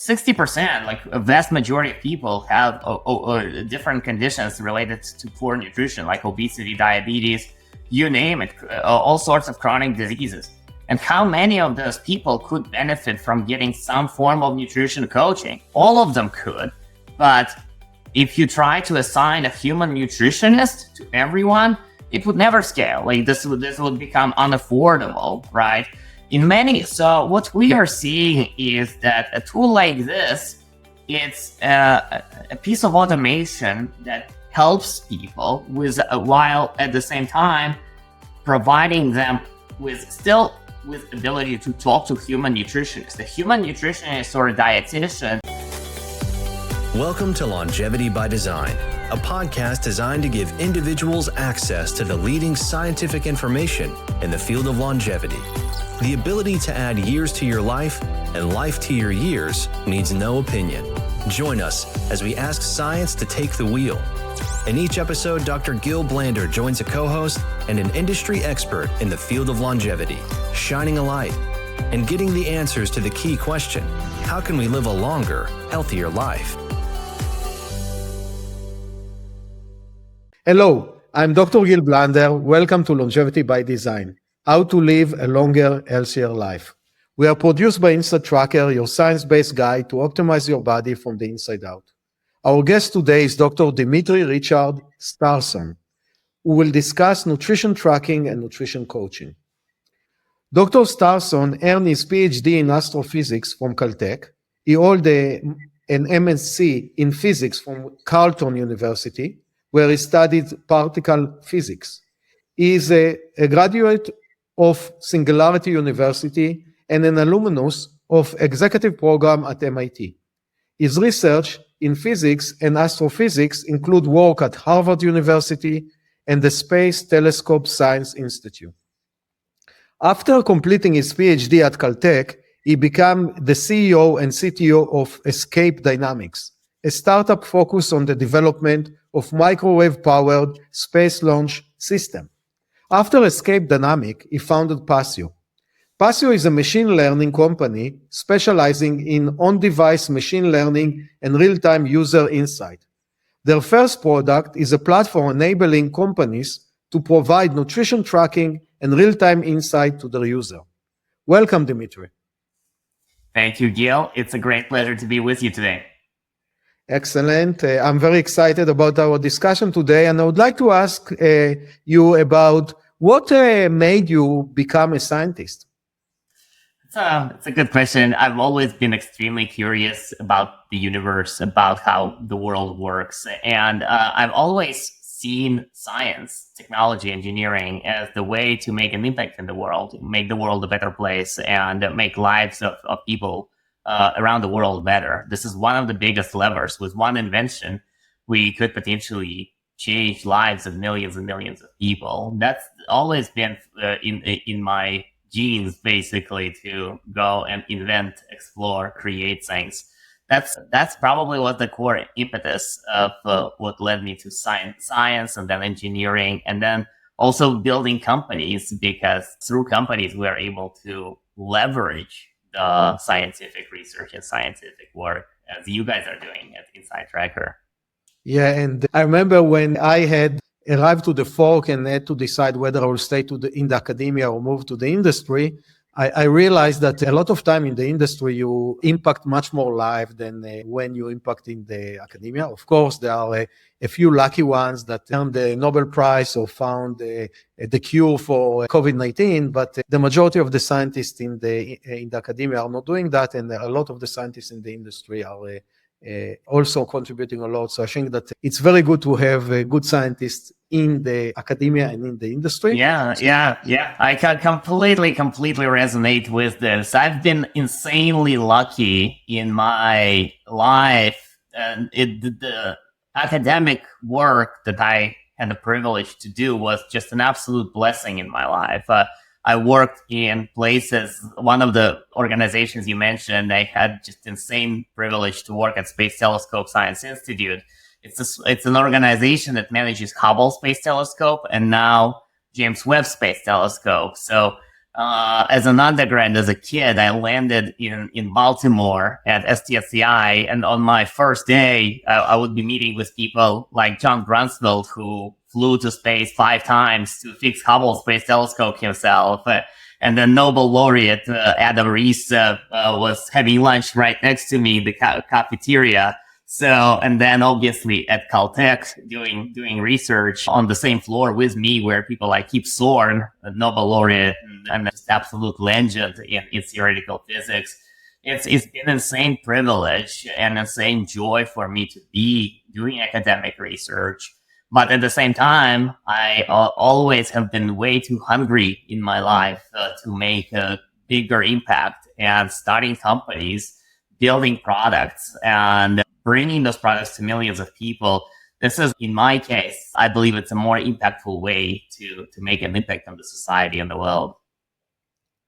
60%, like a vast majority of people have different conditions related to poor nutrition, like obesity, diabetes, you name it, all sorts of chronic diseases. And how many of those people could benefit from getting some form of nutrition coaching? All of them could, but if you try to assign a human nutritionist to everyone, it would never scale. Like this would become unaffordable, right? So what we are seeing is that a tool like this, it's a piece of automation that helps people while at the same time providing them with ability to talk to human nutritionists. The human nutritionist or a dietitian. Welcome to Longevity by Design, a podcast designed to give individuals access to the leading scientific information in the field of longevity. The ability to add years to your life and life to your years needs no opinion. Join us as we ask science to take the wheel. In each episode, Dr. Gil Blander joins a co-host and an industry expert in the field of longevity, shining a light and getting the answers to the key question: how can we live a longer, healthier life? Hello, I'm Dr. Gil Blander. Welcome to Longevity by Design, how to live a longer, healthier life. We are produced by InsideTracker, your science-based guide to optimize your body from the inside out. Our guest today is Dr. Dmitriy Richard Starson, who will discuss nutrition tracking and nutrition coaching. Dr. Starson earned his PhD in astrophysics from Caltech. He held an MSc in physics from Carleton University, where he studied particle physics. He is a graduate of Singularity University and an alumnus of executive program at MIT. His research in physics and astrophysics include work at Harvard University and the Space Telescope Science Institute. After completing his PhD at Caltech, he became the CEO and CTO of Escape Dynamics, a startup focused on the development of microwave-powered space launch system. After Escape Dynamics, he founded Passio. Passio is a machine learning company specializing in on-device machine learning and real-time user insight. Their first product is a platform enabling companies to provide nutrition tracking and real-time insight to their user. Welcome, Dmitry. Thank you, Gil. It's a great pleasure to be with you today. Excellent. I'm very excited about our discussion today, and I would like to ask you about what made you become a scientist? It's a good question. I've always been extremely curious about the universe, about how the world works. And I've always seen science, technology, engineering as the way to make an impact in the world, make the world a better place, and make lives of people around the world better. This is one of the biggest levers. With one invention, we could potentially change lives of millions and millions of people. That's always been in my genes, basically, to go and invent, explore, create things. That's probably what the core impetus of what led me to science and then engineering, and then also building companies, because through companies we are able to leverage the scientific research and scientific work, as you guys are doing at InsideTracker. Yeah, and I remember when I had arrived to the fork and had to decide whether I will stay in the academia or move to the industry, I realized that a lot of time in the industry, you impact much more life than when you impact in the academia. Of course, there are a few lucky ones that earned the Nobel Prize or found the cure for COVID-19, but the majority of the scientists in the academia are not doing that, and a lot of the scientists in the industry are also contributing a lot. So I think that it's very good to have good scientists in the academia and in the industry. Yeah. I can completely resonate with this. I've been insanely lucky in my life, and the academic work that I had the privilege to do was just an absolute blessing in my life. I worked in places, one of the organizations you mentioned, I had just insane privilege to work at Space Telescope Science Institute. It's an organization that manages Hubble Space Telescope and now James Webb Space Telescope. So as an undergrad, as a kid, I landed in Baltimore at STSCI. And on my first day, I would be meeting with people like John Grunsfeld, who flew to space 5 times to fix Hubble Space Telescope himself. And then Nobel laureate Adam Rees was having lunch right next to me in the cafeteria. So, and then obviously at Caltech doing research on the same floor with me, where people like Kip Thorne, a Nobel laureate and just absolute legend in theoretical physics. It's been an insane privilege and insane joy for me to be doing academic research. But at the same time, I always have been way too hungry in my life to make a bigger impact and starting companies, building products, and bringing those products to millions of people. This is, in my case, I believe it's a more impactful way to make an impact on the society and the world.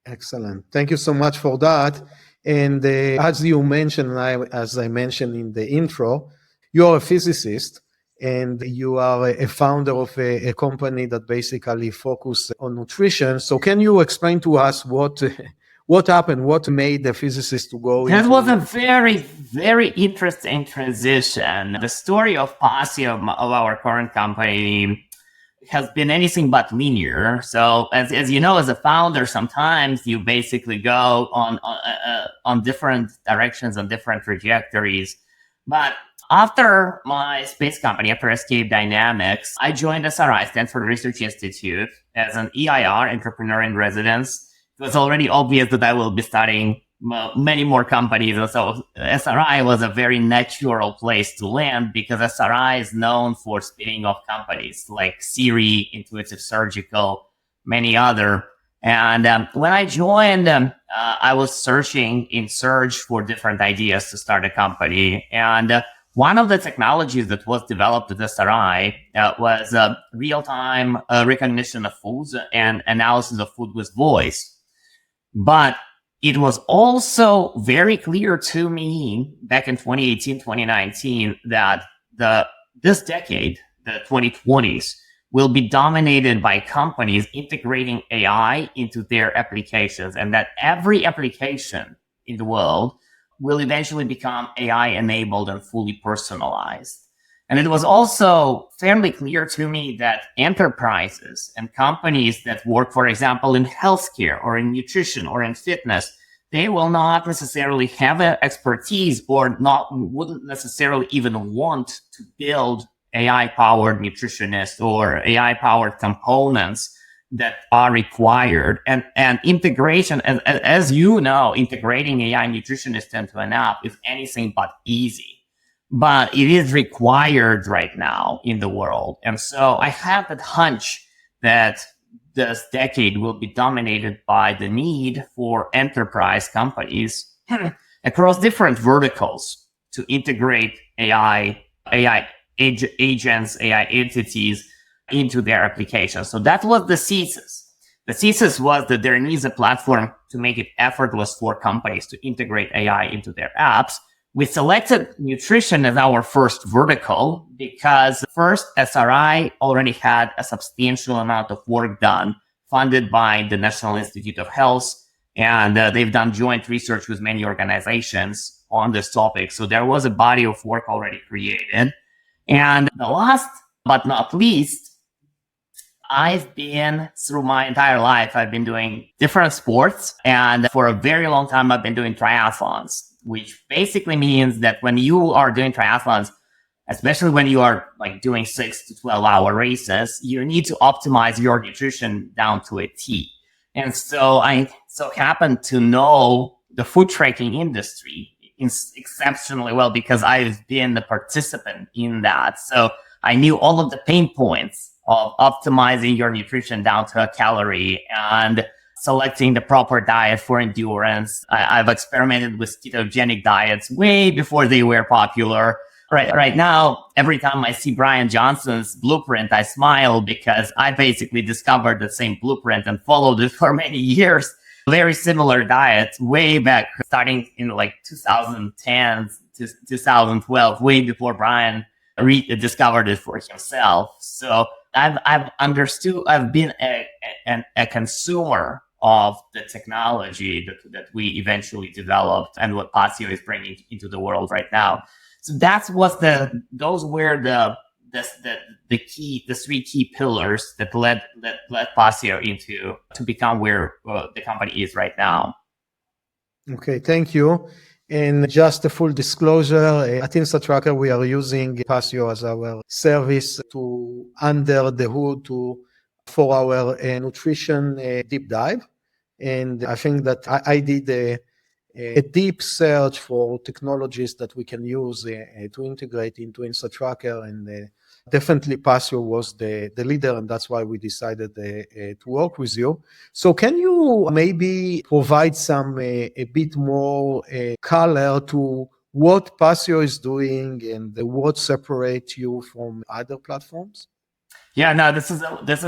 Excellent. Thank you so much for that. And as you mentioned, as I mentioned in the intro, you are a physicist and you are a founder of a company that basically focuses on nutrition. So can you explain to us what happened? What made the physicist to go That was a very, very interesting transition. The story of Passio, of our current company, has been anything but linear. So as you know, as a founder, sometimes you basically go on different directions, on different trajectories. But after my space company, after Escape Dynamics, I joined SRI, Stanford Research Institute, as an EIR, entrepreneur in residence. It was already obvious that I will be starting many more companies. And so SRI was a very natural place to land because SRI is known for spinning off companies like Siri, Intuitive Surgical, many other. And when I joined, I was in search for different ideas to start a company. And one of the technologies that was developed at SRI was real-time recognition of foods and analysis of food with voice. But it was also very clear to me back in 2018, 2019, that this decade, the 2020s, will be dominated by companies integrating AI into their applications, and that every application in the world will eventually become AI-enabled and fully personalized. And it was also fairly clear to me that enterprises and companies that work, for example, in healthcare or in nutrition or in fitness, they will not necessarily have expertise or wouldn't necessarily even want to build AI-powered nutritionists or AI-powered components that are required. And integration, as you know, integrating AI nutritionists into an app is anything but easy. But it is required right now in the world. And so I have that hunch that this decade will be dominated by the need for enterprise companies across different verticals to integrate AI agents, AI entities into their applications. So that was the thesis. The thesis was that there needs a platform to make it effortless for companies to integrate AI into their apps. We selected nutrition as our first vertical because first, SRI already had a substantial amount of work done, funded by the National Institute of Health, and they've done joint research with many organizations on this topic. So there was a body of work already created. And the last but not least, through my entire life, I've been doing different sports. And for a very long time, I've been doing triathlons, which basically means that when you are doing triathlons, especially when you are like doing 6 to 12 hour races, you need to optimize your nutrition down to a T. And so I happen to know the food tracking industry exceptionally well because I've been the participant in that. So I knew all of the pain points of optimizing your nutrition down to a calorie and selecting the proper diet for endurance. I've experimented with ketogenic diets way before they were popular. Right now, every time I see Brian Johnson's blueprint, I smile because I basically discovered the same blueprint and followed it for many years. Very similar diet way back, starting in like 2010 to 2012, way before Brian discovered it for himself. So I've been a consumer of the technology that we eventually developed and what Passio is bringing into the world right now. So those were the three key pillars that led Passio to become where the company is right now. Okay, thank you. And just a full disclosure, at InsideTracker, we are using Passio as our service to under the hood for our nutrition deep dive. And I think that I did a deep search for technologies that we can use to integrate into InsideTracker, and definitely Passio was the leader, and that's why we decided to work with you. So can you maybe provide some a bit more color to what Passio is doing and what separates you from other platforms? Yeah, no, this is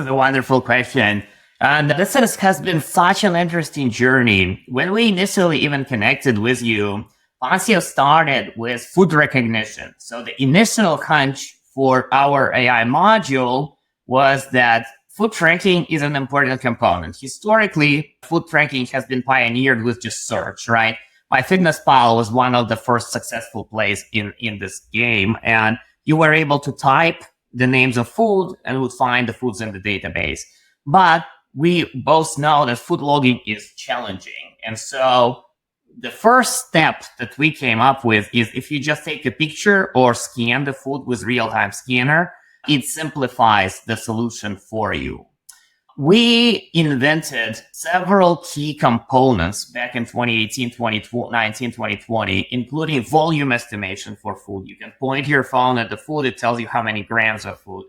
a wonderful question. And this has been such an interesting journey. When we initially even connected with you, Passio started with food recognition. So the initial hunch for our AI module was that food tracking is an important component. Historically, food tracking has been pioneered with just search, right? MyFitnessPal was one of the first successful plays in this game. And you were able to type the names of food and would find the foods in the database. But we both know that food logging is challenging. And so the first step that we came up with is if you just take a picture or scan the food with real-time scanner, it simplifies the solution for you. We invented several key components back in 2018, 2019, 2020, including volume estimation for food. You can point your phone at the food, it tells you how many grams of food.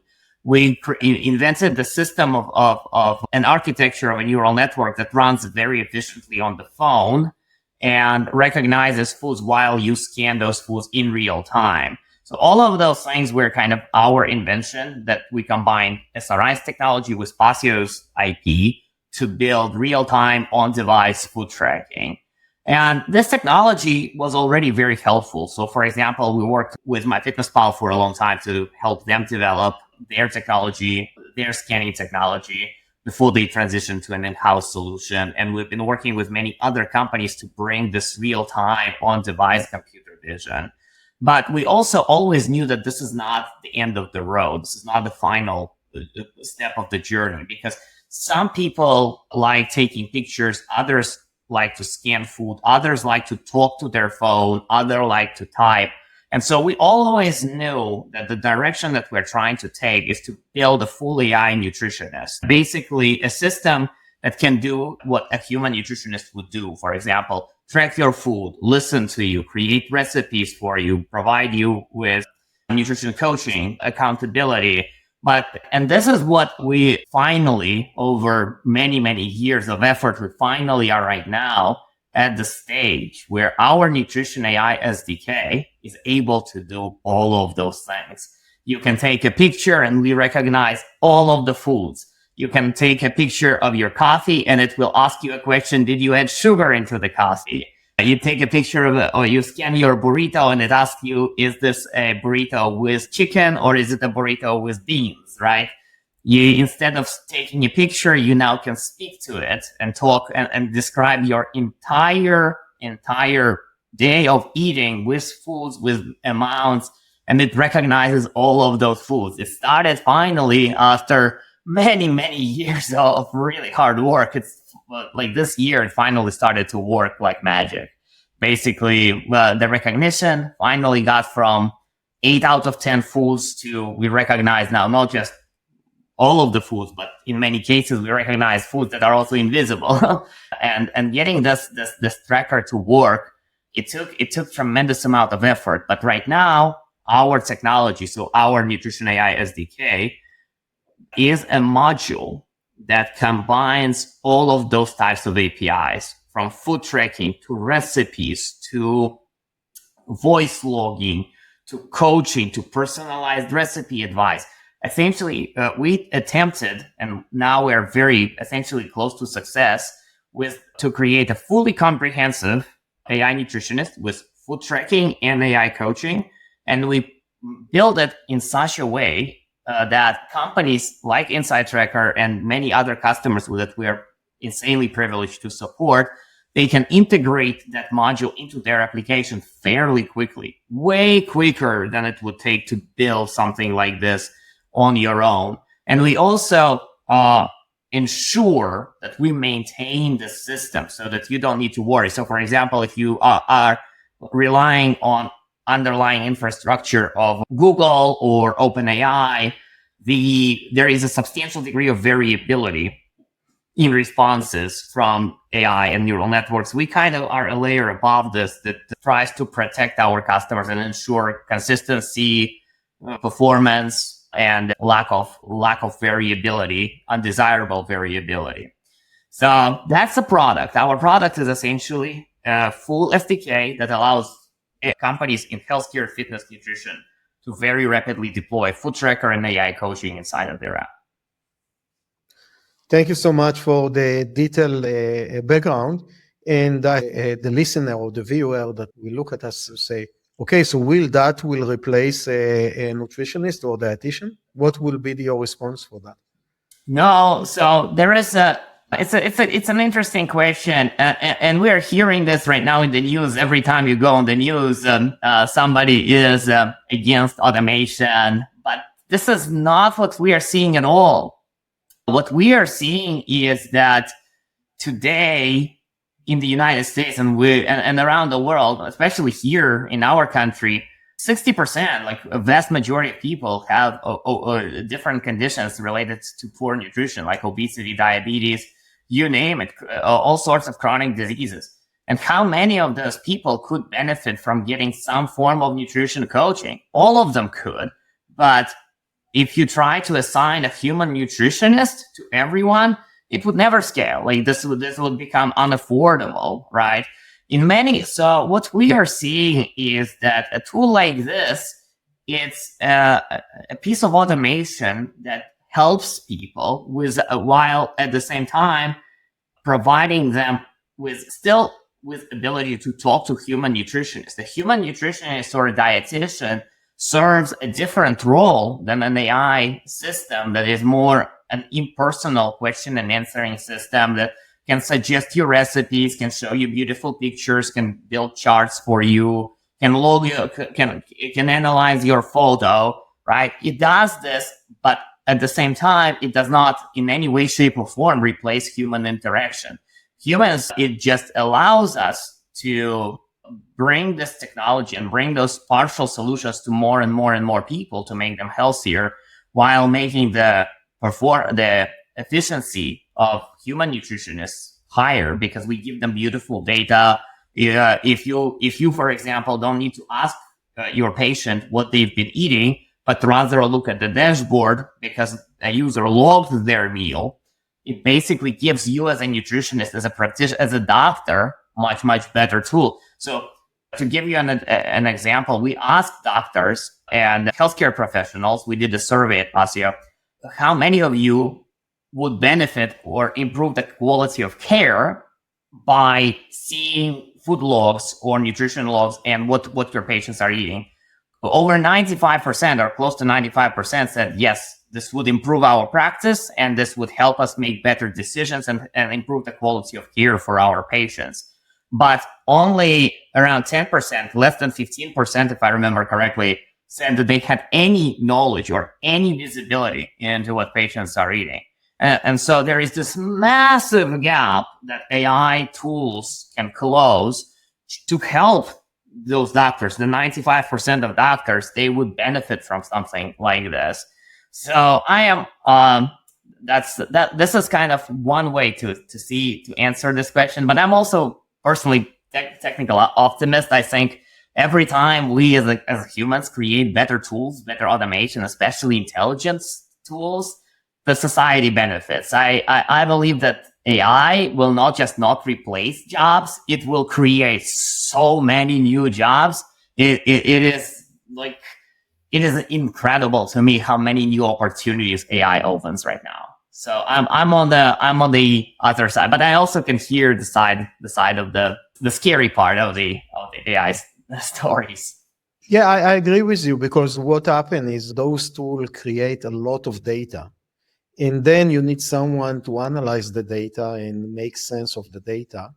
We invented the system of an architecture of a neural network that runs very efficiently on the phone and recognizes foods while you scan those foods in real time. So all of those things were kind of our invention, that we combined SRI's technology with Passio's IP to build real-time on-device food tracking. And this technology was already very helpful. So for example, we worked with MyFitnessPal for a long time to help them develop their technology, their scanning technology, before they transitioned to an in-house solution. And we've been working with many other companies to bring this real-time on-device computer vision. But we also always knew that this is not the end of the road. This is not the final step of the journey, because some people like taking pictures, others like to scan food, others like to talk to their phone, others like to type. And so we always knew that the direction that we're trying to take is to build a full AI nutritionist, basically a system that can do what a human nutritionist would do. For example, track your food, listen to you, create recipes for you, provide you with nutrition coaching, accountability. And this is what we finally, over many, many years of effort, we finally are right now at the stage where our nutrition AI SDK is able to do all of those things. You can take a picture and we recognize all of the foods. You can take a picture of your coffee and it will ask you a question: did you add sugar into the coffee? You take a picture of it, or you scan your burrito and it asks you, is this a burrito with chicken or is it a burrito with beans, right? You, instead of taking a picture, you now can speak to it and talk and describe your entire day of eating with foods, with amounts, and it recognizes all of those foods. It started finally after many, many years of really hard work. It's like this year, it finally started to work like magic. Basically, the recognition finally got from 8 out of 10 foods to, we recognize now not just all of the foods, but in many cases, we recognize foods that are also invisible. and getting this tracker to work, it took tremendous amount of effort. But right now, our technology, so our Nutrition AI SDK, is a module that combines all of those types of APIs, from food tracking to recipes to voice logging to coaching to personalized recipe advice. Essentially, we attempted, and now we're very essentially close to success, to create a fully comprehensive AI nutritionist with food tracking and AI coaching. And we build it in such a way that companies like InsideTracker and many other customers that we're insanely privileged to support, they can integrate that module into their application fairly quickly, way quicker than it would take to build something like this on your own. And we also ensure that we maintain the system so that you don't need to worry. So, for example, if you are relying on underlying infrastructure of Google or OpenAI, there is a substantial degree of variability in responses from AI and neural networks. We kind of are a layer above this that tries to protect our customers and ensure consistency, performance, and lack of variability, undesirable variability. So that's the product. Our product is essentially a full SDK that allows companies in healthcare, fitness, nutrition to very rapidly deploy food tracker and AI coaching inside of their app. Thank you so much for the detailed background. And the listener or the viewer that will look at us say, okay, so will replace a nutritionist or dietitian? What will be your response for that? No, so there is it's an interesting question, and we are hearing this right now in the news. Every time you go on the news, somebody is against automation, but this is not what we are seeing at all. What we are seeing is that today in the United States and around the world, especially here in our country, 60%, like a vast majority of people have different conditions related to poor nutrition, like obesity, diabetes, you name it, all sorts of chronic diseases. And how many of those people could benefit from getting some form of nutrition coaching? All of them could, but if you try to assign a human nutritionist to everyone, it would never scale. Like this would become unaffordable, right? So what we are seeing is that a tool like this, it's a piece of automation that helps people while at the same time providing them with ability to talk to human nutritionists. The human nutritionist or a dietitian serves a different role than an AI system that is more an impersonal question and answering system that can suggest your recipes, can show you beautiful pictures, can build charts for you, can analyze your photo, right? It does this, but at the same time, it does not in any way, shape, or form replace human interaction. It just allows us to bring this technology and bring those partial solutions to more and more and more people to make them healthier, while making the efficiency of human nutritionists higher, because we give them beautiful data. If you, for example, don't need to ask your patient what they've been eating, but rather look at the dashboard because a user logged their meal, it basically gives you as a nutritionist, as a practitioner, as a doctor, much better tool. So to give you an example, we asked doctors and healthcare professionals, we did a survey at Passio, how many of you would benefit or improve the quality of care by seeing food logs or nutrition logs and what your patients are eating? Over 95% or close to 95% said, yes, this would improve our practice and this would help us make better decisions and improve the quality of care for our patients. But only around 10%, less than 15%, if I remember correctly, said that they had any knowledge or any visibility into what patients are eating. And so there is this massive gap that AI tools can close to help those doctors. The 95% of doctors, they would benefit from something like this. So this is kind of one way to answer this question, but I'm also personally technical optimist. I think every time we as humans create better tools, better automation, especially intelligence tools, the society benefits. I believe that AI will not replace jobs. It will create so many new jobs. It is incredible to me how many new opportunities AI opens right now. So I'm on the other side, but I also can hear the side of the scary part of the AI stories. Yeah, I agree with you, because what happens is those tools create a lot of data. And then you need someone to analyze the data and make sense of the data.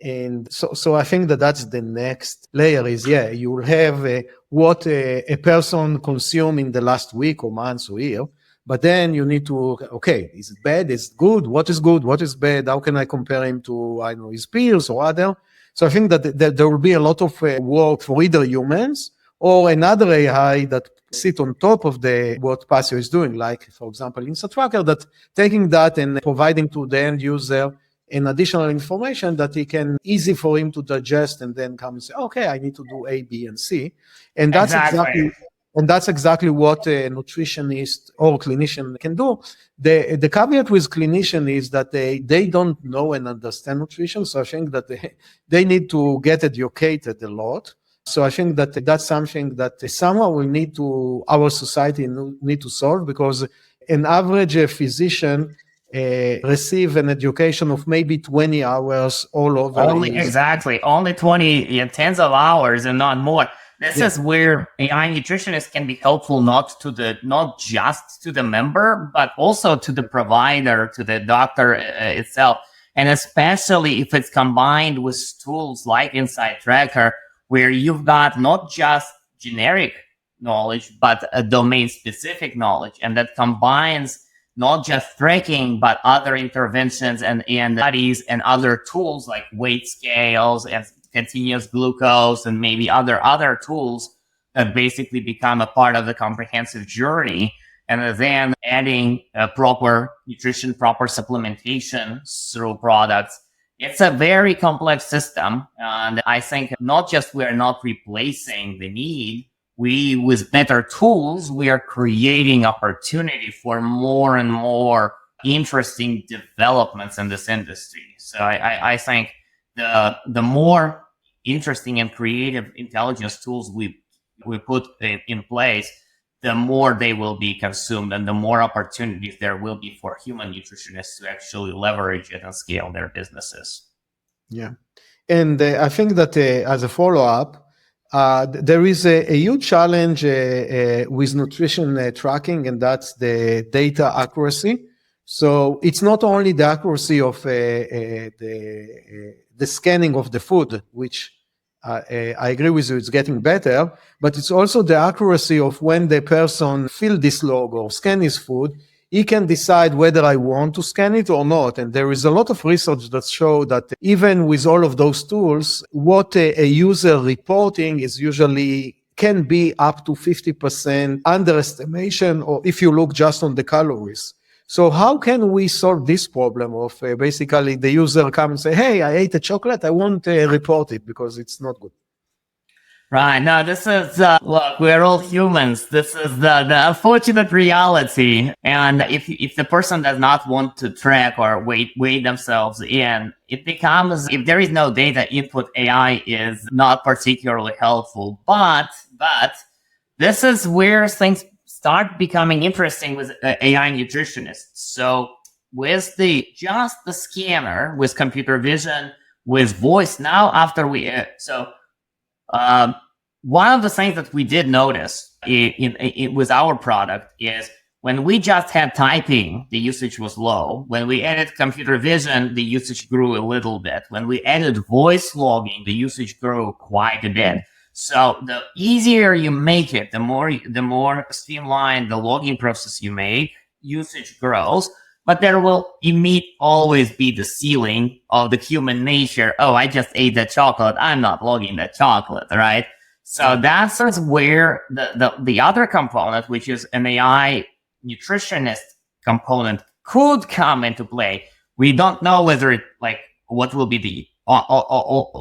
And so I think that that's the next layer is, you will have what a person consumed in the last week or months or year. But then you need to, okay, is it bad? Is it good? What is good? What is bad? How can I compare him to, I don't know, his peers or other? So I think that there will be a lot of work for either humans or another AI that sit on top of what Passio is doing, like, for example, InsideTracker, that taking that and providing to the end user an additional information that he can easy for him to digest and then come and say, okay, I need to do A, B, and C. And that's exactly what a nutritionist or clinician can do. The caveat with clinician is that they don't know and understand nutrition. So I think that they need to get educated a lot. So I think that that's something that somehow our society need to solve, because an average physician receive an education of maybe 20 hours all over. Only 20, tens of hours and not more. This is where AI nutritionists can be helpful, not just to the member, but also to the provider, to the doctor itself. And especially if it's combined with tools like InsideTracker, where you've got not just generic knowledge, but a domain-specific knowledge, and that combines not just tracking, but other interventions and studies and other tools like weight scales and continuous glucose and maybe other tools that basically become a part of the comprehensive journey. And then adding proper nutrition, proper supplementation through products. It's a very complex system. And I think not just we're not replacing the need, with better tools, we are creating opportunity for more and more interesting developments in this industry. So I think the more interesting and creative intelligence tools we put in place, the more they will be consumed and the more opportunities there will be for human nutritionists to actually leverage it and scale their businesses. Yeah. And I think that as a follow-up, there is a huge challenge with nutrition tracking, and that's the data accuracy. So it's not only the accuracy of the scanning of the food, which I agree with you, it's getting better, but it's also the accuracy of when the person fill this log or scan his food, he can decide whether I want to scan it or not. And there is a lot of research that show that even with all of those tools, what a user reporting is usually can be up to 50% underestimation, or if you look just on the calories. So how can we solve this problem of basically the user come and say, hey, I ate a chocolate, I won't report it because it's not good? Right. No, this is, look, we're all humans. This is the unfortunate reality. And if the person does not want to track or weigh themselves in, it becomes, if there is no data input, AI is not particularly helpful. But this is where things start becoming interesting with AI nutritionists. So with the scanner, with computer vision, with voice, now after one of the things that we did notice with our product is when we just had typing, the usage was low. When we added computer vision, the usage grew a little bit. When we added voice logging, the usage grew quite a bit. So the easier you make it, the more streamlined the logging process you make, usage grows. But there will always be the ceiling of the human nature. Oh, I just ate that chocolate. I'm not logging that chocolate, right? So that's where the other component, which is an AI nutritionist component, could come into play. We don't know whether what will be the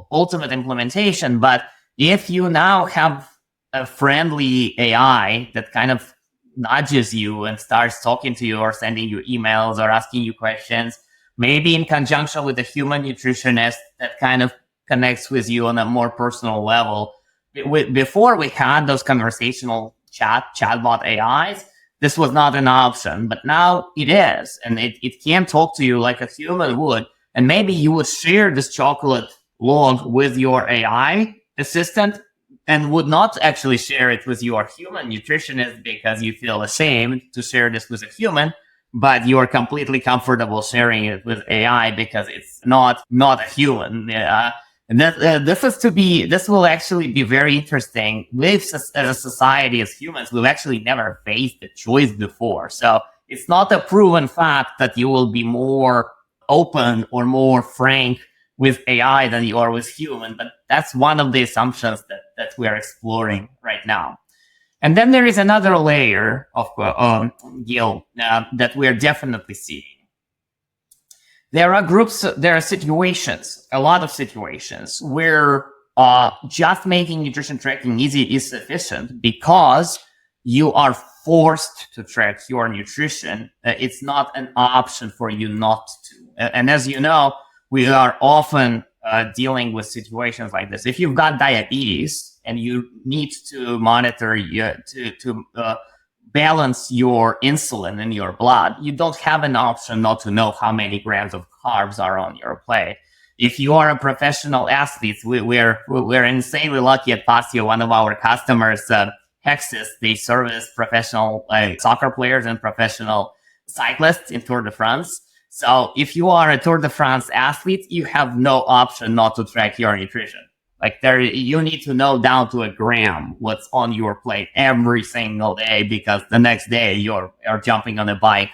ultimate implementation, but if you now have a friendly AI that kind of nudges you and starts talking to you or sending you emails or asking you questions, maybe in conjunction with a human nutritionist that kind of connects with you on a more personal level. Before we had those conversational chatbot AIs, this was not an option, but now it is. And it can talk to you like a human would. And maybe you would share this chocolate log with your AI assistant and would not actually share it with your human nutritionist because you feel ashamed to share this with a human. but you're completely comfortable sharing it with AI because it's not a human. And this will actually be very interesting. As a society, as humans, we've actually never faced the choice before. So it's not a proven fact that you will be more open or more frank with AI than you are with human, but that's one of the assumptions that we are exploring right now. And then there is another layer of Gil that we are definitely seeing. There are situations, a lot of situations where just making nutrition tracking easy is sufficient because you are forced to track your nutrition. It's not an option for you not to. And as you know, we are often dealing with situations like this. If you've got diabetes and you need to monitor to balance your insulin in your blood, you don't have an option not to know how many grams of carbs are on your plate. If you are a professional athlete, we're insanely lucky at Passio. One of our customers, Hexis, they service professional soccer players and professional cyclists in Tour de France. So if you are a Tour de France athlete, you have no option not to track your nutrition. Like you need to know down to a gram what's on your plate every single day, because the next day you're jumping on a bike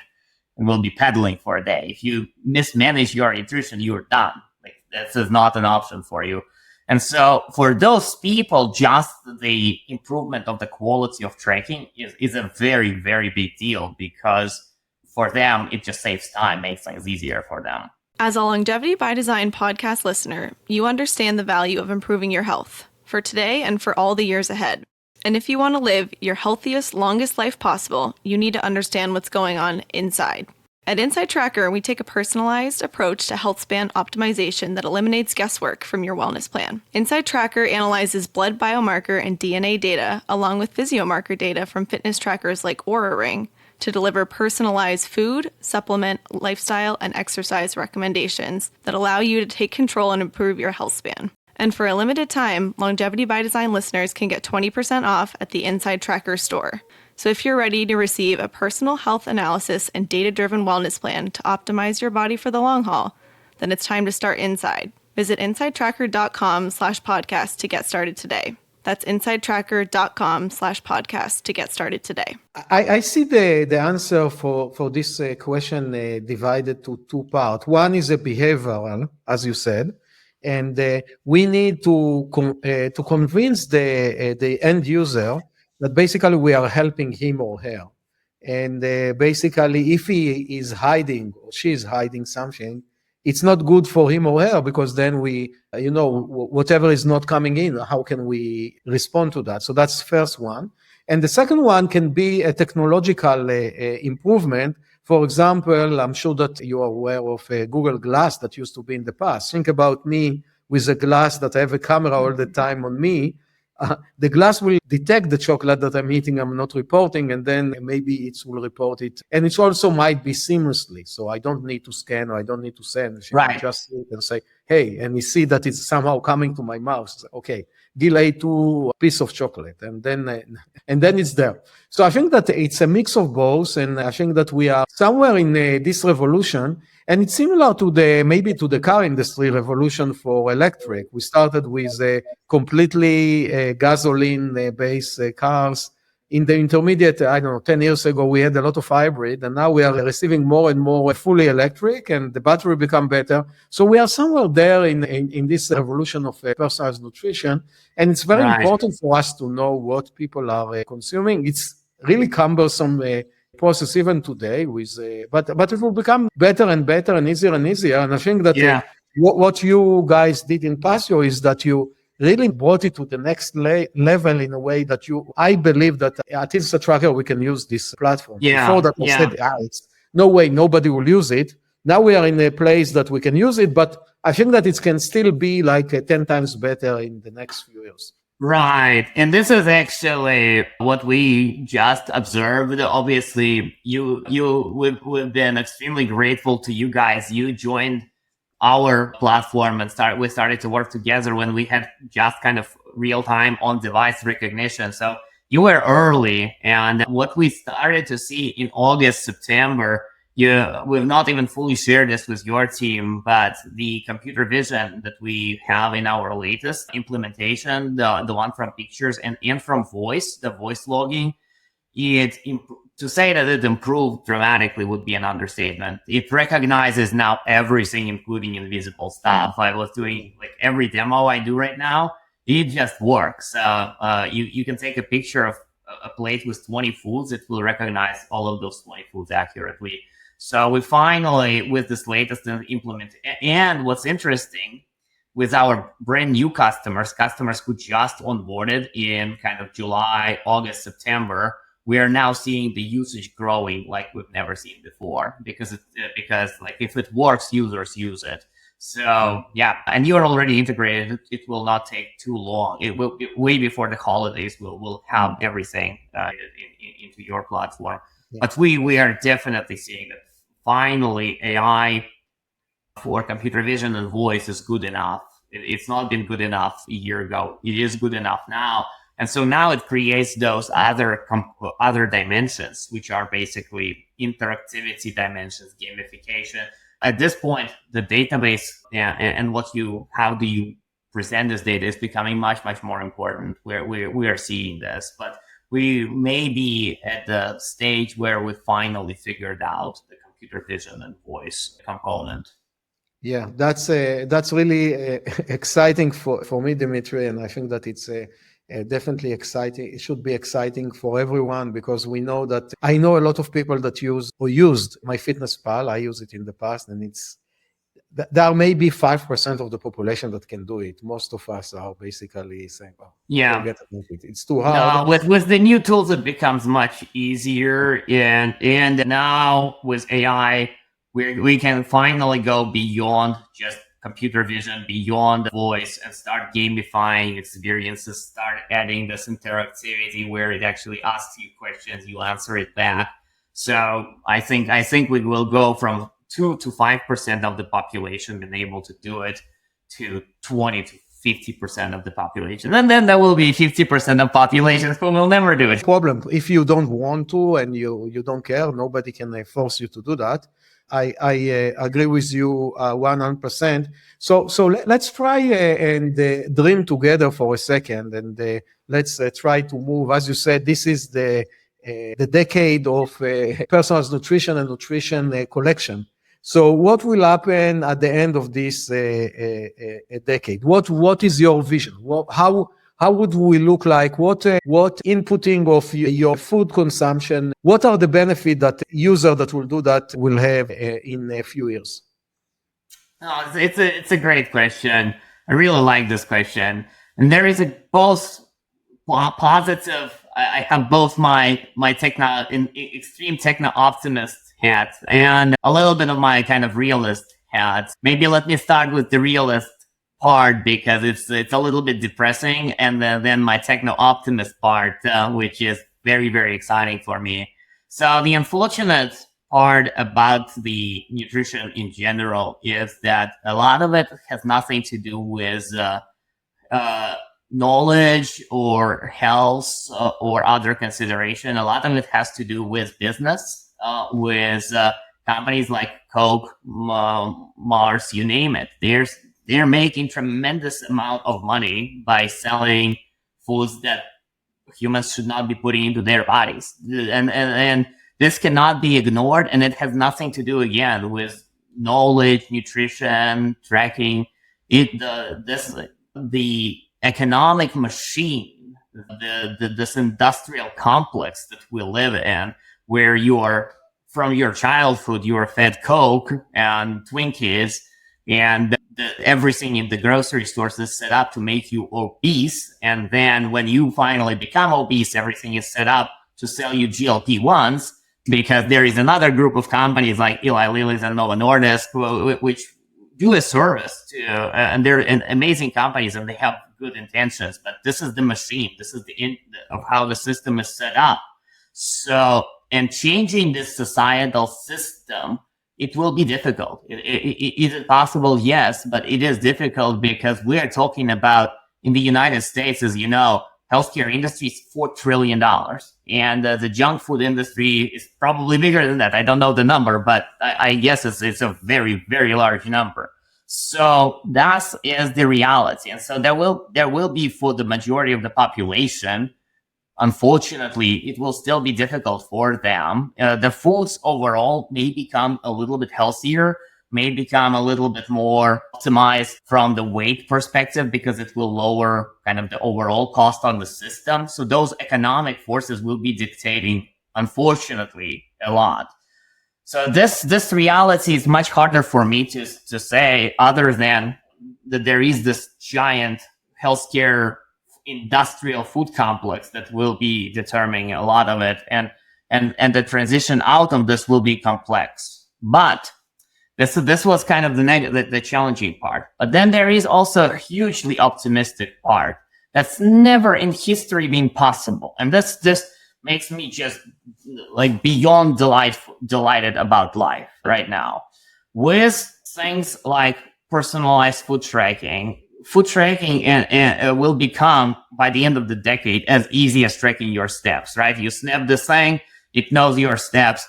and will be pedaling for a day. If you mismanage your nutrition, you're done. Like this is not an option for you. And so for those people, just the improvement of the quality of tracking is a very, very big deal, because for them, it just saves time, makes things easier for them. As a Longevity by Design podcast listener, you understand the value of improving your health for today and for all the years ahead. And if you want to live your healthiest, longest life possible, you need to understand what's going on inside. At InsideTracker, we take a personalized approach to healthspan optimization that eliminates guesswork from your wellness plan. InsideTracker analyzes blood biomarker and DNA data, along with physiomarker data from fitness trackers like Oura Ring, to deliver personalized food, supplement, lifestyle, and exercise recommendations that allow you to take control and improve your health span. And for a limited time, Longevity by Design listeners can get 20% off at the InsideTracker store. So if you're ready to receive a personal health analysis and data-driven wellness plan to optimize your body for the long haul, then it's time to start inside. Visit InsideTracker.com/podcast to get started today. That's InsideTracker.com/podcast to get started today. I see the answer for this question divided to two parts. One is a behavioral, as you said, and we need to convince the end user that basically we are helping him or her. And basically, if he is hiding or she is hiding something, it's not good for him or her, because then we, whatever is not coming in, how can we respond to that? So that's the first one. And the second one can be a technological improvement. For example, I'm sure that you are aware of a Google Glass that used to be in the past. Think about me with a glass that I have a camera all the time on me. The glass will detect the chocolate that I'm eating, I'm not reporting, and then maybe it will report it. And it also might be seamlessly, so I don't need to scan or I don't need to send. She can just sit and say, hey, and we see that it's somehow coming to my mouth. Okay, Gil ate 2 pieces of chocolate, and then it's there. So I think that it's a mix of both, and I think that we are somewhere in this revolution. And it's similar to the car industry revolution for electric. We started with completely gasoline-based cars. In the intermediate, 10 years ago, we had a lot of hybrid, and now we are receiving more and more fully electric, and the battery become better. So we are somewhere there in this revolution of personalized nutrition. And it's very important for us to know what people are consuming. It's really cumbersome process even today, but it will become better and better and easier and easier. And I think that what you guys did in Passio is that you really brought it to the next level in a way that I believe that at InsideTracker we can use this platform. Before that I said, it's no way, nobody will use it. Now we are in a place that we can use it, but I think that it can still be like 10 times better in the next few years. Right. And this is actually what we just observed. Obviously, we've been extremely grateful to you guys. You joined our platform and we started to work together when we had just kind of real-time on-device recognition. So you were early. And what we started to see in August, September, we've not even fully shared this with your team, but the computer vision that we have in our latest implementation, the one from pictures and from voice, the voice logging, to say that it improved dramatically would be an understatement. It recognizes now everything, including invisible stuff. I was doing like every demo I do right now. It just works. You can take a picture of a plate with 20 foods. It will recognize all of those 20 foods accurately. So we finally, with this latest implement, and what's interesting, with our brand new customers who just onboarded in kind of July, August, September, we are now seeing the usage growing like we've never seen before, because like if it works, users use it. So yeah, and you're already integrated. It will not take too long. It will way before the holidays. We'll have everything into your platform. Yeah. But we are definitely seeing that finally AI for computer vision and voice is good enough. It's not been good enough a year ago. It is good enough now. And so now it creates those other dimensions, which are basically interactivity dimensions, gamification. At this point, the database and how do you present this data is becoming much, much more important. We are seeing this, but we may be at the stage where we finally figured out the computer vision and voice component. Yeah, that's really exciting for me, Dmitry, and I think that it's definitely exciting. It should be exciting for everyone, because we know that I know a lot of people that used MyFitnessPal. I used it in the past, and there are maybe 5% of the population that can do it. Most of us are basically saying, "Oh, yeah, it's too hard." No, with the new tools, it becomes much easier, and now with AI, we can finally go beyond just computer vision, beyond voice, and start gamifying experiences, start adding this interactivity where it actually asks you questions, you answer it back. So I think we will go from 2 to 5% of the population being able to do it to 20 to 50% of the population. And then there will be 50% of populations who will never do it. Problem, if you don't want to and you don't care, nobody can force you to do that. I agree with you 100%. So let's try and dream together for a second, and let's try to move. As you said, this is the decade of personal nutrition and nutrition collection. So what will happen at the end of this decade? What is your vision? How would we look like? What inputting of your food consumption? What are the benefits that user that will do that will have in a few years? Oh, it's a great question. I really like this question, and there is both positive. I have both my extreme techno optimist hat and a little bit of my kind of realist hat. Maybe let me start with the realist part, because it's a little bit depressing, and then my techno optimist part, which is very, very exciting for me. So the unfortunate part about the nutrition in general is that a lot of it has nothing to do with knowledge or health or other consideration. A lot of it has to do with business, with companies like Coke, Mars, you name it. They're making tremendous amount of money by selling foods that humans should not be putting into their bodies. And this cannot be ignored. And it has nothing to do, again, with knowledge, nutrition, tracking. The economic machine, this industrial complex that we live in, where from your childhood, you are fed Coke and Twinkies, and everything in the grocery stores is set up to make you obese. And then when you finally become obese, everything is set up to sell you GLP-1s, because there is another group of companies like Eli Lilly's and Novo Nordisk, which do a service to, and they're amazing companies and they have good intentions, but this is the machine. This is of how the system is set up. So, and changing this societal system, it will be difficult. Is it possible? Yes, but it is difficult, because we are talking about, in the United States, as you know, healthcare industry is $4 trillion. And the junk food industry is probably bigger than that. I don't know the number, but I guess it's a very, very large number. So that is the reality. And so there will be, for the majority of the population, unfortunately, it will still be difficult for them. The foods overall may become a little bit healthier, may become a little bit more optimized from the weight perspective, because it will lower kind of the overall cost on the system. So those economic forces will be dictating, unfortunately, a lot. So this reality is much harder for me to say, other than that there is this giant healthcare industrial food complex that will be determining a lot of it, and the transition out of this will be complex. But this was kind of the challenging part. But then there is also a hugely optimistic part that's never in history been possible, and this makes me just like beyond delighted about life right now. With things like personalized food tracking and will become, by the end of the decade, as easy as tracking your steps, right? You snap this thing, it knows your steps.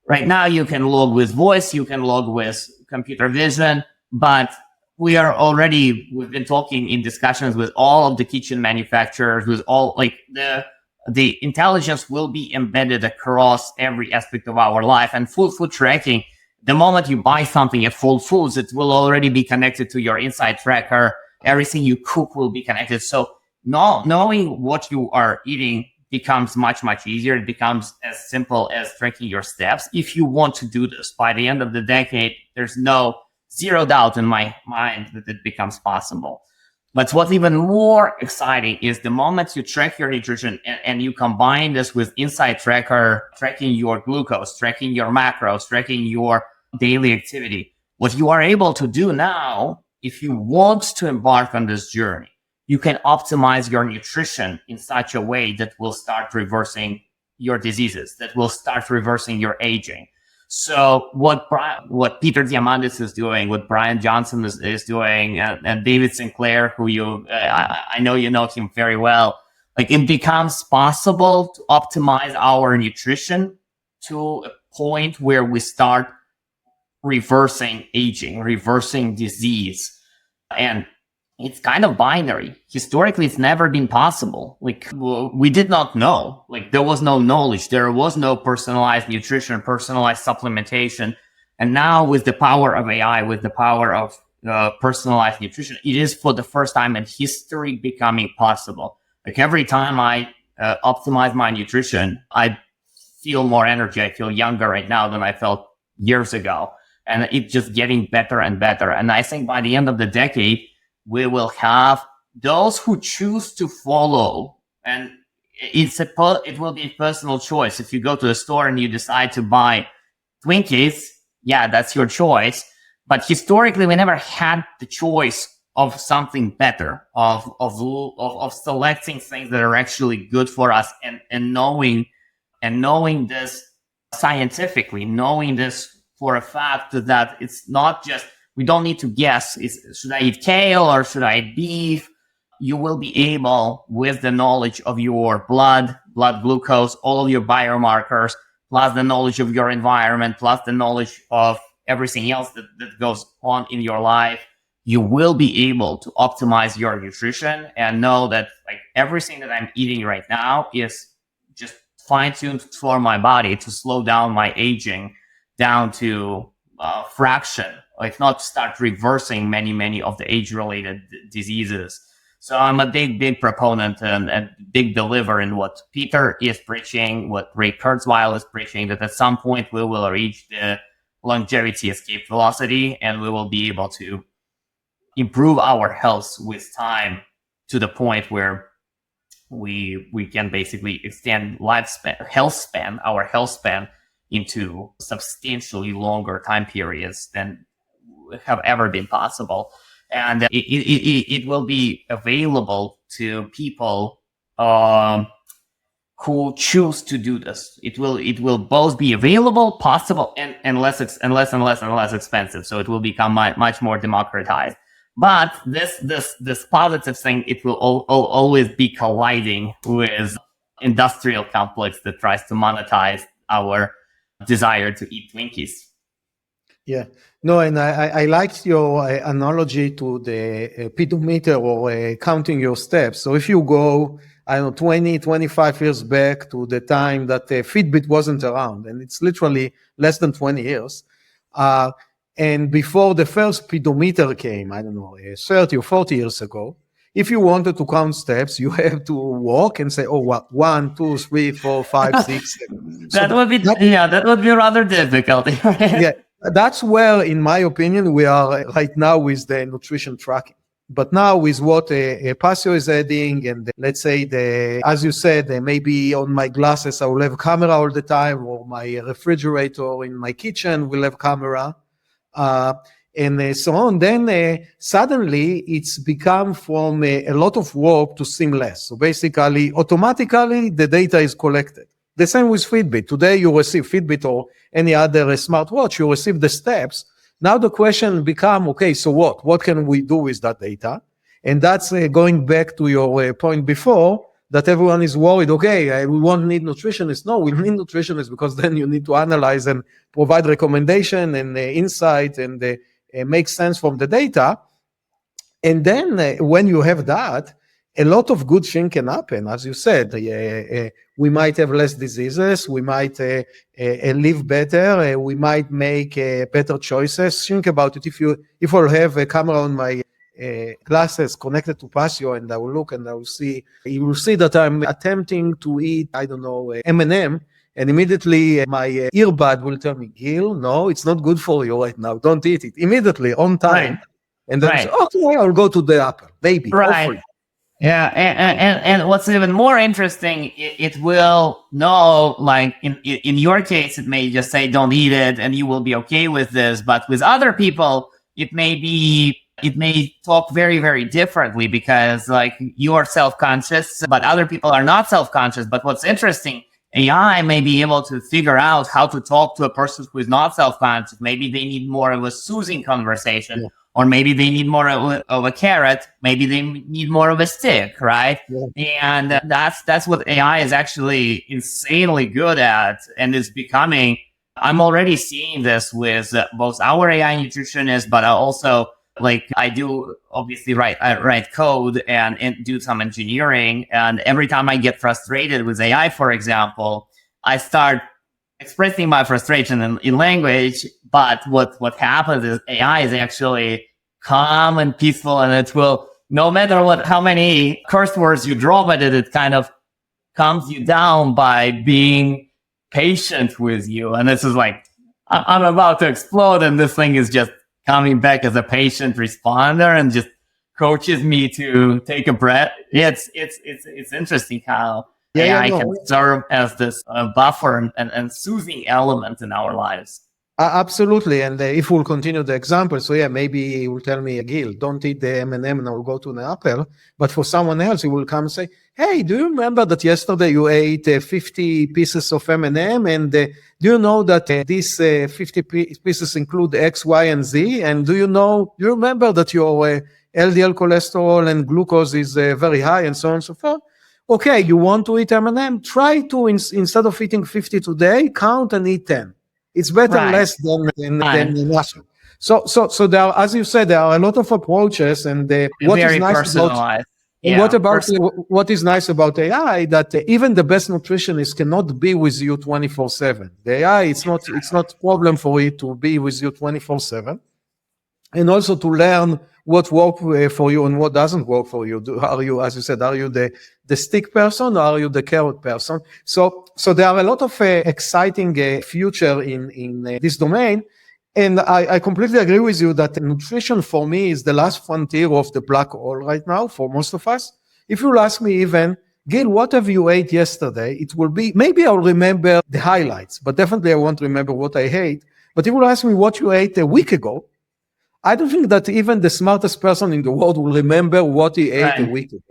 Right now, you can log with voice, you can log with computer vision, but we've been talking in discussions with all of the kitchen manufacturers, with all, like, the intelligence will be embedded across every aspect of our life. And food tracking, the moment you buy something at Whole Foods, it will already be connected to your InsideTracker. Everything you cook will be connected. So knowing what you are eating becomes much, much easier. It becomes as simple as tracking your steps. If you want to do this by the end of the decade, there's zero doubt in my mind that it becomes possible. But what's even more exciting is the moment you track your nutrition and you combine this with InsideTracker, tracking your glucose, tracking your macros, tracking your daily activity. What you are able to do now, if you want to embark on this journey, you can optimize your nutrition in such a way that will start reversing your diseases, that will start reversing your aging. So what Peter Diamandis is doing, what Brian Johnson is doing, and David Sinclair, who I know you know him very well, like, it becomes possible to optimize our nutrition to a point where we start reversing aging, reversing disease. And it's kind of binary. Historically, it's never been possible. Like, we did not know. Like, there was no knowledge. There was no personalized nutrition, personalized supplementation. And now, with the power of AI, with the power of personalized nutrition, it is for the first time in history becoming possible. Like, every time I optimize my nutrition, I feel more energy. I feel younger right now than I felt years ago. And it's just getting better and better. And I think by the end of the decade, we will have those who choose to follow, and it will be a personal choice. If you go to the store and you decide to buy Twinkies, yeah, that's your choice. But historically, we never had the choice of something better, of selecting things that are actually good for us, and knowing this scientifically, knowing this for a fact that it's not just, we don't need to guess, should I eat kale or should I eat beef? You will be able, with the knowledge of your blood glucose, all of your biomarkers, plus the knowledge of your environment, plus the knowledge of everything else that goes on in your life, you will be able to optimize your nutrition and know that, like, everything that I'm eating right now is just fine-tuned for my body to slow down my aging down to a fraction, if not start reversing many of the age-related diseases. So I'm a big proponent and big believer in what Peter is preaching, what Ray Kurzweil is preaching, that at some point we will reach the longevity escape velocity, and we will be able to improve our health with time to the point where we can basically extend our health span into substantially longer time periods than have ever been possible. And it will be available to people who choose to do this. It will both be available, possible, and less expensive. So it will become much more democratized. But this positive thing, it will always be colliding with industrial complex that tries to monetize our desire to eat Twinkies. Yeah, no, and I liked your analogy to the pedometer or counting your steps. So if you go, I don't know, 20, 25 years back to the time that Fitbit wasn't around, and it's literally less than 20 years. And before the first pedometer came, I don't know, 30 or 40 years ago, if you wanted to count steps, you have to walk and say, oh, what, 1, 2, 3, 4, 5, 6, 7. That would be rather difficult. Yeah, that's where, in my opinion, we are right now with the nutrition tracking. But now with what Passio is adding, and let's say as you said, maybe on my glasses I will have camera all the time, or my refrigerator in my kitchen will have camera. And so on, then suddenly it's become from a lot of work to seem less. So basically, automatically, the data is collected. The same with Fitbit. Today, you receive Fitbit or any other smartwatch, you receive the steps. Now the question become, okay, so what? What can we do with that data? And that's going back to your point before, that everyone is worried, okay, we won't need nutritionists. No, we need nutritionists because then you need to analyze and provide recommendation and insight and make sense from the data. And then when you have that, a lot of good things can happen. As you said, we might have less diseases, we might live better, we might make better choices. Think about it. If I'll have a camera on my glasses connected to Passio, and I will look and I will see, you will see that I'm attempting to eat, I don't know, M&M, and immediately my earbud will tell me, Gil, no, it's not good for you right now. Don't eat it. Immediately, on time. Right. And then, say, okay, I'll go to the apple, maybe. Right. Hopefully. Yeah, and what's even more interesting, it will know, like in your case, it may just say don't eat it, and you will be okay with this. But with other people, it may talk very, very differently, because like you are self-conscious, but other people are not self-conscious. But what's interesting, AI may be able to figure out how to talk to a person who is not self-conscious. Maybe they need more of a soothing conversation. Yeah. Or maybe they need more of a carrot. Maybe they need more of a stick, right? Yeah. And that's what AI is actually insanely good at, and is becoming. I'm already seeing this with both our AI nutritionists, but also like I do obviously write code and do some engineering. And every time I get frustrated with AI, for example, I start expressing my frustration in language. But what happens is AI is actually calm and peaceful, and it will, no matter how many curse words you drop at it, it kind of calms you down by being patient with you. And this is like, I'm about to explode, and this thing is just coming back as a patient responder and just coaches me to take a breath. It's interesting how AI can serve as this buffer and soothing element in our lives. Absolutely. And if we'll continue the example, so yeah, maybe he will tell me, Gil, don't eat the M&M and I'll go to the apple. But for someone else, he will come and say, hey, do you remember that yesterday you ate 50 pieces of M&M? And do you know that these 50 pieces include X, Y, and Z? And do you remember that your LDL cholesterol and glucose is very high, and so on and so forth? Okay, you want to eat M&M? Try to, instead of eating 50 today, count and eat 10. It's better less than nothing. So there are, as you said, there are a lot of approaches, and what is nice about what is nice about AI, that even the best nutritionist cannot be with you 24/7. The AI, it's not problem for it to be with you 24/7, and also to learn what works for you and what doesn't work for you. Are you, as you said, are you the stick person, or are you the carrot person? So there are a lot of exciting future in this domain. And I completely agree with you that nutrition for me is the last frontier of the black hole right now for most of us. If you'll ask me even, Gil, what have you ate yesterday? It will be, maybe I'll remember the highlights, but definitely I won't remember what I ate. But if you'll ask me what you ate a week ago, I don't think that even the smartest person in the world will remember what he ate a week ago.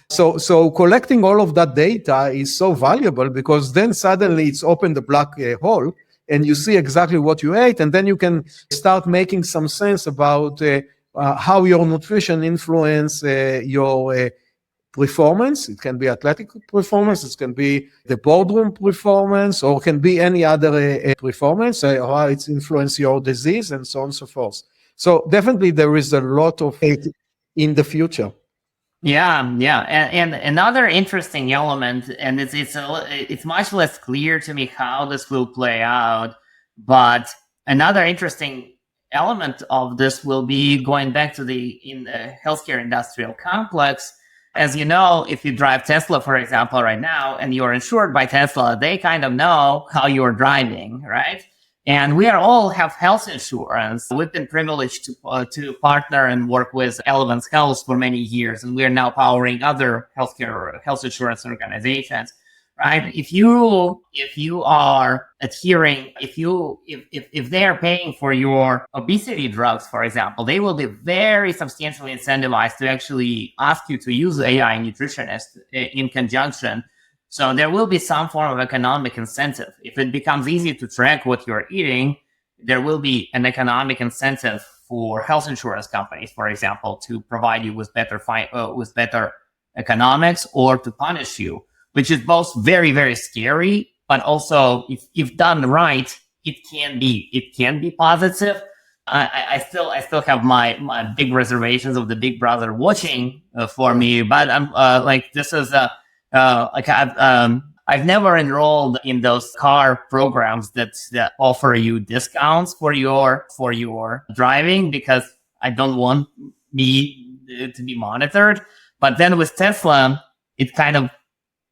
So collecting all of that data is so valuable, because then suddenly it's opened the black hole and you see exactly what you ate, and then you can start making some sense about how your nutrition influence your performance. It can be athletic performance, it can be the boardroom performance, or can be any other performance, or how it's influence your disease, and so on and so forth. So definitely there is a lot of it in the future. Yeah, and another interesting element, and it's much less clear to me how this will play out, but another interesting element of this will be going back to the healthcare industrial complex. As you know, if you drive Tesla, for example, right now, and you're insured by Tesla, they kind of know how you're driving, right? And we all have health insurance. We've been privileged to partner and work with Elevance Health for many years, and we are now powering other health insurance organizations. Right? If you are adhering, if they are paying for your obesity drugs, for example, they will be very substantially incentivized to actually ask you to use AI nutritionist in conjunction. So there will be some form of economic incentive. If it becomes easy to track what you're eating, there will be an economic incentive for health insurance companies, for example, to provide you with better economics or to punish you, which is both very, very scary, but also if done right, it can be positive. I still have my big reservations of the Big Brother watching for me, but I'm this is I've never enrolled in those car programs that offer you discounts for your driving, because I don't want me to be monitored. But then with Tesla, it's kind of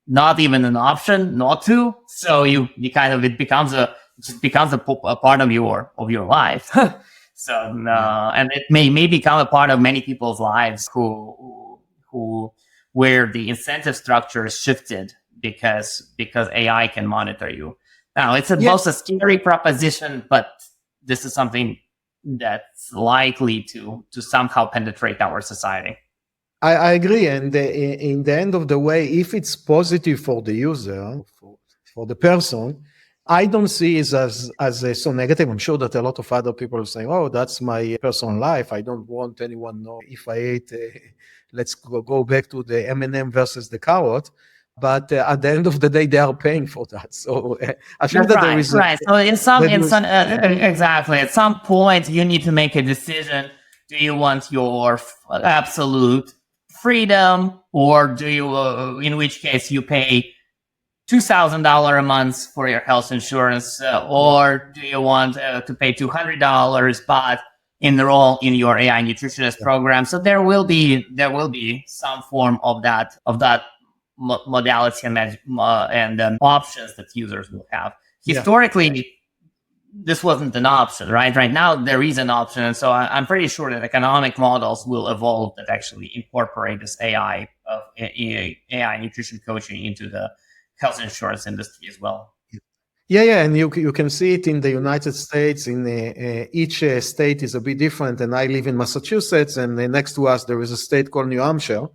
not even an option not to. So it becomes a part of your life. So and it may become a part of many people's lives who where the incentive structure is shifted because AI can monitor you. Now, it's both a scary proposition, but this is something that's likely to somehow penetrate our society. I agree. And in the end of the way, if it's positive for the user, for the person, I don't see it as so negative. I'm sure that a lot of other people are saying, oh, that's my personal life. I don't want anyone to know if I ate, let's go back to the M&M versus the carrot. But at the end of the day, they are paying for that. So I think that there is right. So exactly. At some point, you need to make a decision. Do you want your absolute freedom, or do you, in which case you pay $2,000 a month for your health insurance, or do you want to pay $200 but enroll in your AI nutritionist program? So there will be some form of that modality and options that users will have. Historically, this wasn't an option, right? Right now, there is an option. And so I'm pretty sure that economic models will evolve that actually incorporate this AI nutrition coaching into the health insurance industry as well. Yeah, and you can see it in the United States. In each state is a bit different. And I live in Massachusetts, and next to us there is a state called New Hampshire,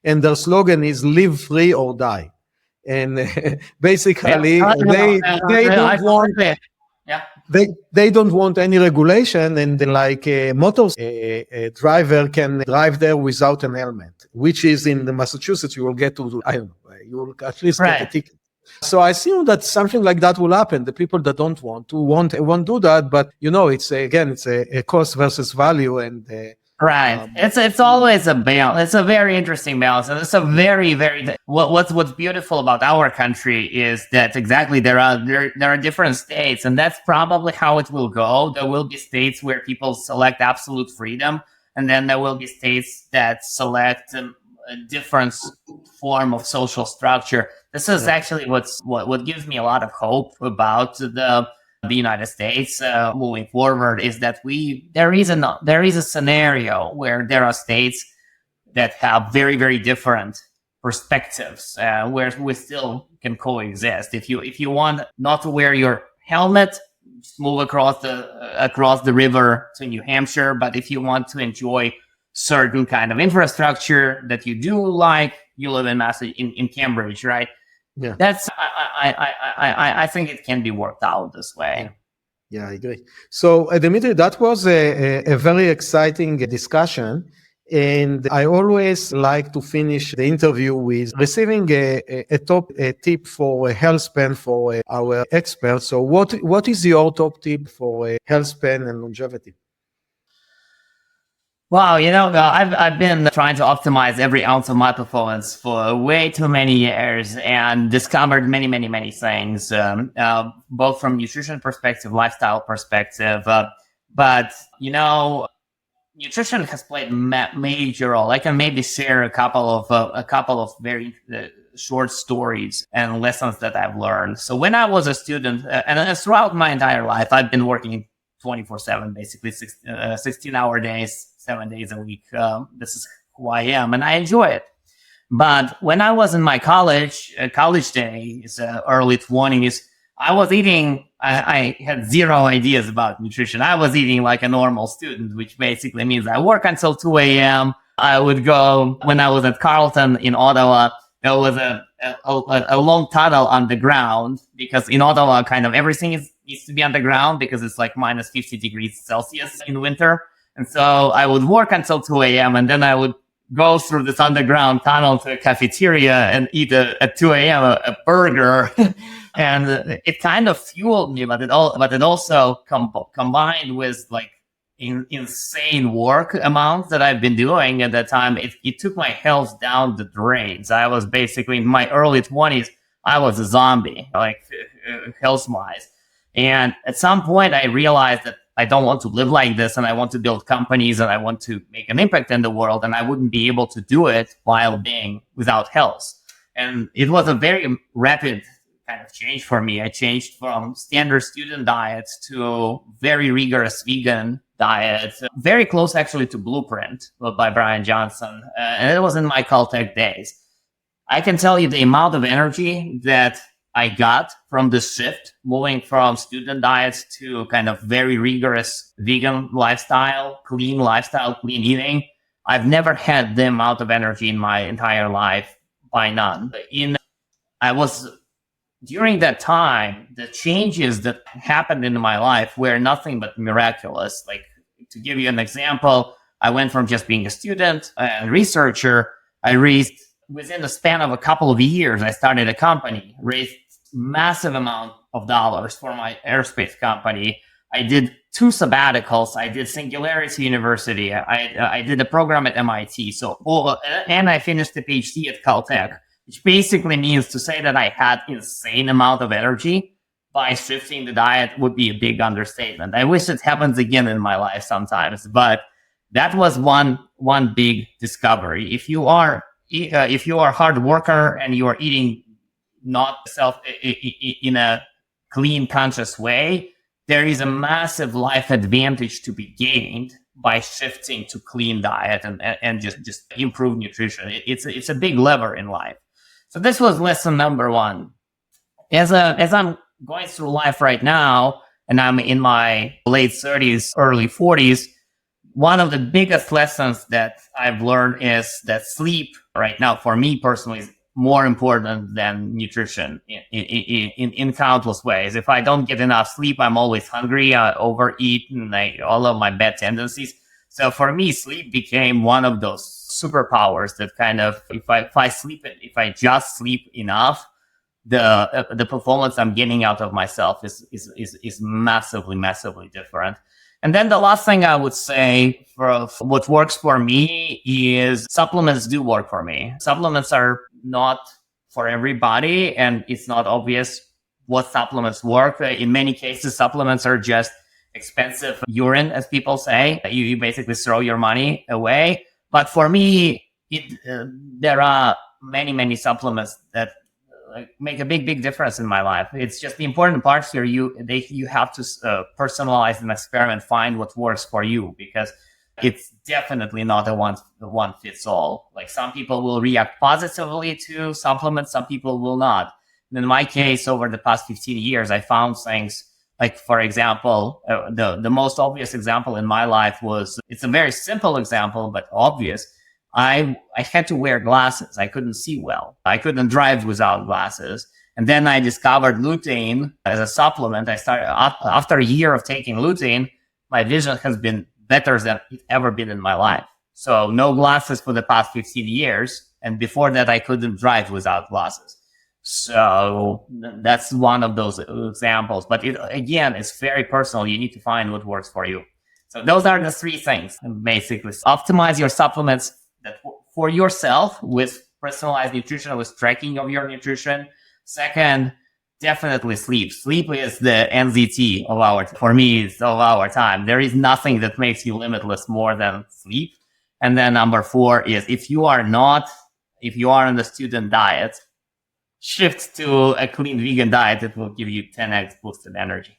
and their slogan is "Live free or die." And basically, they don't want. Yeah. They don't want any regulation, and like a driver can drive there without an helmet, which is in the Massachusetts, you will get to, I don't know, you will at least get a ticket. So I assume that something like that will happen. The people that don't want to won't do that, but it's a cost versus value, and right. It's always a balance. It's a very interesting balance, and it's a very, very. What's beautiful about our country is that exactly there are different states, and that's probably how it will go. There will be states where people select absolute freedom, and then there will be states that select a different form of social structure. This is actually what gives me a lot of hope about the United States moving forward, is that there is a scenario where there are states that have very, very different perspectives where we still can coexist. If you want not to wear your helmet, just move across the river to New Hampshire. But if you want to enjoy certain kind of infrastructure that you do like, you live in Cambridge, right? Yeah, that's I think it can be worked out this way. Yeah, I agree. So, Dmitry, that was a very exciting discussion. And I always like to finish the interview with receiving a top tip for a health span for our experts. So what is your top tip for health span and longevity? Wow, I've been trying to optimize every ounce of my performance for way too many years and discovered many things, both from nutrition perspective, lifestyle perspective. But nutrition has played major role. I can maybe share a couple of very short stories and lessons that I've learned. So when I was a student, and throughout my entire life, I've been working 24/7, basically 16-hour days, 7 days a week. This is who I am, and I enjoy it. But when I was in my college days, early 20s, I was eating, I had zero ideas about nutrition. I was eating like a normal student, which basically means I work until 2 a.m. I would go, when I was at Carleton in Ottawa, there was a long tunnel underground, because in Ottawa, kind of everything needs to be underground because it's like minus 50 degrees Celsius in winter. And so I would work until 2 a.m. and then I would go through this underground tunnel to a cafeteria and eat at 2 a.m. a burger. And it kind of fueled me, but it also combined with like insane work amounts that I've been doing at that time. It took my health down the drains. I was basically in my early 20s, I was a zombie, like health-wise. And at some point I realized that I don't want to live like this, and I want to build companies, and I want to make an impact in the world, and I wouldn't be able to do it while being without health. And it was a very rapid kind of change for me. I changed from standard student diets to very rigorous vegan diet, very close actually to Blueprint by Brian Johnson. And it was in my Caltech days. I can tell you the amount of energy that I got from this shift, moving from student diets to kind of very rigorous vegan lifestyle, clean eating. I've never had the amount of energy in my entire life, by none. During that time, the changes that happened in my life were nothing but miraculous. Like, to give you an example, I went from just being a student and researcher. I raised, within the span of a couple of years, I started a company, raised massive amount of dollars for my aerospace company. I did 2 sabbaticals. I did Singularity University. I did a program at MIT. And I finished the PhD at Caltech, which basically means to say that I had insane amount of energy by shifting the diet would be a big understatement. I wish it happens again in my life sometimes, but that was one big discovery. If you are a hard worker and you are eating not in a clean, conscious way, there is a massive life advantage to be gained by shifting to clean diet and just improve nutrition. It's a big lever in life. So this was lesson number 1. As I'm going through life right now, and I'm in my late 30s, early 40s, one of the biggest lessons that I've learned is that sleep right now, for me personally, is more important than nutrition in countless ways. If I don't get enough sleep, I'm always hungry, I overeat, and all of my bad tendencies. So for me, sleep became one of those superpowers that kind of, if I just sleep enough, the performance I'm getting out of myself is massively different. And then the last thing I would say for what works for me is supplements do work for me. Supplements are not for everybody, and it's not obvious what supplements work. In many cases, supplements are just expensive urine, as people say. You basically throw your money away. But for me, there are many supplements that make a big difference in my life. It's just the important parts here. You have to personalize and experiment, find what works for you, because it's definitely not a one fits all. Like, some people will react positively to supplements, some people will not. And in my case, over the past 15 years, I found things like, for example, the most obvious example in my life it's a very simple example, but obvious. I had to wear glasses. I couldn't see well. I couldn't drive without glasses. And then I discovered lutein as a supplement. I started after a year of taking lutein, my vision has been better than it's ever been in my life. So no glasses for the past 15 years. And before that, I couldn't drive without glasses. So that's one of those examples. But again, it's very personal. You need to find what works for you. So those are the three things. Basically, optimize your supplements for yourself with personalized nutrition, with tracking of your nutrition. Second, definitely sleep. Sleep is the NZT for me, it's of our time. There is nothing that makes you limitless more than sleep. And then number 4 is if you are on the student diet, shift to a clean vegan diet. It will give you 10x boosted energy.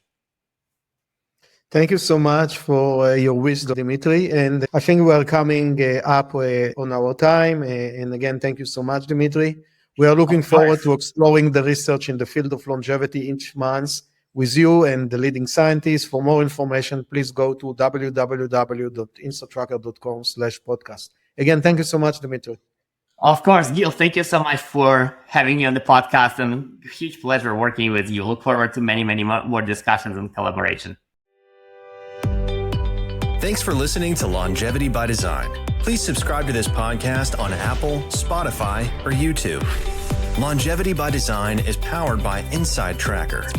Thank you so much for your wisdom, Dmitry. And I think we are coming up on our time. And again, thank you so much, Dmitry. We are looking forward to exploring the research in the field of longevity each month with you and the leading scientists. For more information, please go to www.InsideTracker.com/podcast. Again, thank you so much, Dmitry. Of course, Gil, thank you so much for having me on the podcast, and huge pleasure working with you. Look forward to many, many more discussions and collaboration. Thanks for listening to Longevity by Design. Please subscribe to this podcast on Apple, Spotify, or YouTube. Longevity by Design is powered by InsideTracker,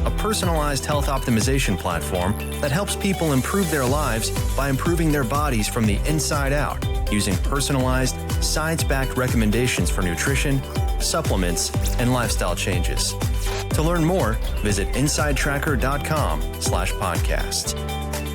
a personalized health optimization platform that helps people improve their lives by improving their bodies from the inside out, using personalized, science-backed recommendations for nutrition, supplements, and lifestyle changes. To learn more, visit InsideTracker.com/podcast.